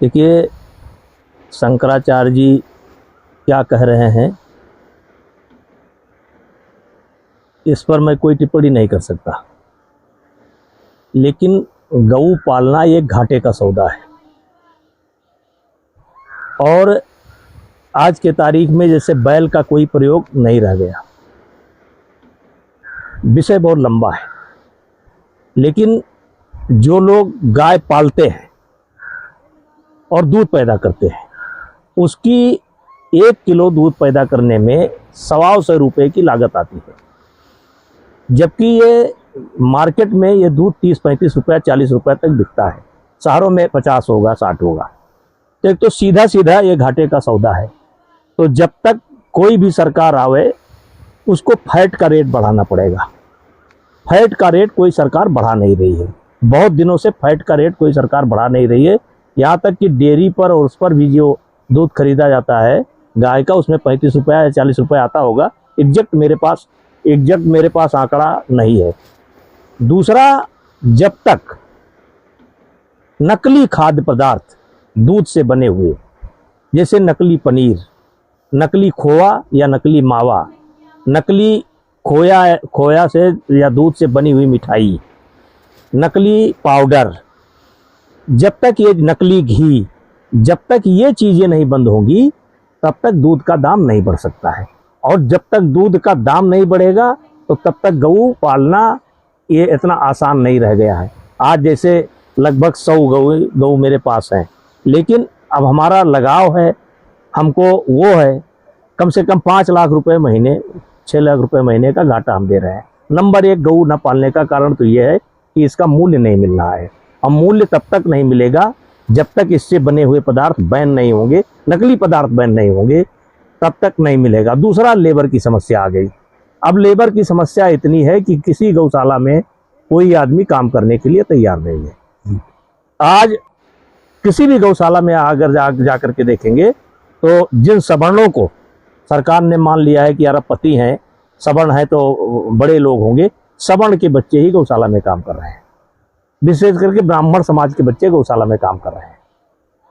देखिए, शंकराचार्य जी क्या कह रहे हैं इस पर मैं कोई टिप्पणी नहीं कर सकता, लेकिन गऊ पालना ये घाटे का सौदा है। और आज के तारीख में जैसे बैल का कोई प्रयोग नहीं रह गया। विषय बहुत लंबा है, लेकिन जो लोग गाय पालते हैं और दूध पैदा करते हैं, उसकी 1 किलो दूध पैदा करने में 125 रुपये की लागत आती है, जबकि ये मार्केट में ये दूध 30-35 रुपये 40 रुपये तक बिकता है। शहरों में 50 होगा 60 होगा। तो एक तो सीधा सीधा ये घाटे का सौदा है। तो जब तक कोई भी सरकार आवे उसको फैट का रेट बढ़ाना पड़ेगा। फैट का रेट कोई सरकार बढ़ा नहीं रही है, बहुत दिनों से फैट का रेट कोई सरकार बढ़ा नहीं रही है। यहाँ तक कि डेयरी पर और उस पर भी जो दूध खरीदा जाता है गाय का, उसमें 35 रुपये या 40 रुपये आता होगा। एग्जैक्ट मेरे पास आंकड़ा नहीं है। दूसरा, जब तक नकली खाद्य पदार्थ दूध से बने हुए, जैसे नकली पनीर, नकली खोआ या नकली मावा, नकली खोया से या दूध से बनी हुई मिठाई, नकली पाउडर, जब तक ये नकली घी, जब तक ये चीज़ें नहीं बंद होंगी तब तक दूध का दाम नहीं बढ़ सकता है। और जब तक दूध का दाम नहीं बढ़ेगा तो तब तक गऊ पालना ये इतना आसान नहीं रह गया है। आज जैसे लगभग 100 गऊ मेरे पास हैं, लेकिन अब हमारा लगाव है, हमको वो है कम से कम 5 लाख रुपए महीने, 6 लाख रुपए महीने का घाटा हम दे रहे हैं। नंबर 1, गऊ न पालने का कारण तो ये है कि इसका मूल्य नहीं मिल रहा है। और मूल्य तब तक नहीं मिलेगा जब तक इससे बने हुए पदार्थ बैन नहीं होंगे, नकली पदार्थ बैन नहीं होंगे, तब तक नहीं मिलेगा। दूसरा, लेबर की समस्या आ गई। अब लेबर की समस्या इतनी है कि किसी गौशाला में कोई आदमी काम करने के लिए तैयार नहीं है। आज किसी भी गौशाला में अगर जा करके देखेंगे तो जिन सवर्णों को सरकार ने मान लिया है कि अरबपति हैं, सवर्ण है तो बड़े लोग होंगे, सवर्ण के बच्चे ही गौशाला में काम कर रहे हैं। विशेष करके ब्राह्मण समाज के बच्चे गौशाला में काम कर रहे हैं।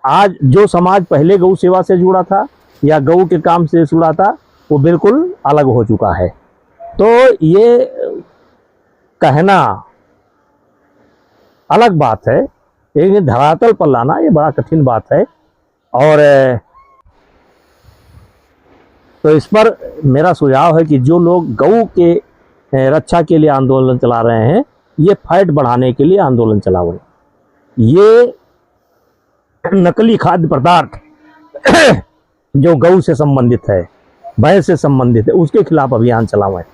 आज जो समाज पहले गौ सेवा से जुड़ा था या गऊ के काम से जुड़ा था, वो बिल्कुल अलग हो चुका है। तो ये कहना अलग बात है, लेकिन धरातल पर लाना ये बड़ा कठिन बात है। और तो इस पर मेरा सुझाव है कि जो लोग गऊ के रक्षा के लिए आंदोलन चला रहे हैं, ये फैट बढ़ाने के लिए आंदोलन चला रहे हैं। ये नकली खाद्य पदार्थ जो गऊ से संबंधित है, भैंस से संबंधित है, उसके खिलाफ अभियान चलावें।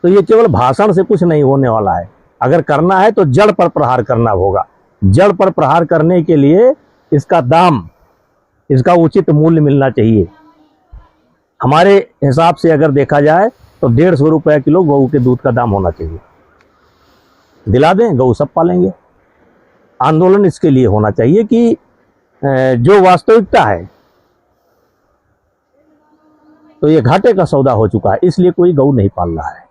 तो ये केवल भाषण से कुछ नहीं होने वाला है। अगर करना है तो जड़ पर प्रहार करना होगा। जड़ पर प्रहार करने के लिए इसका दाम, इसका उचित मूल्य मिलना चाहिए। हमारे हिसाब से अगर देखा जाए तो 150 रुपये किलो गऊ के दूध का दाम होना चाहिए। दिला दें, गऊ सब पालेंगे। आंदोलन इसके लिए होना चाहिए कि जो वास्तविकता है, तो ये घाटे का सौदा हो चुका है, इसलिए कोई गऊ नहीं पाल रहा है।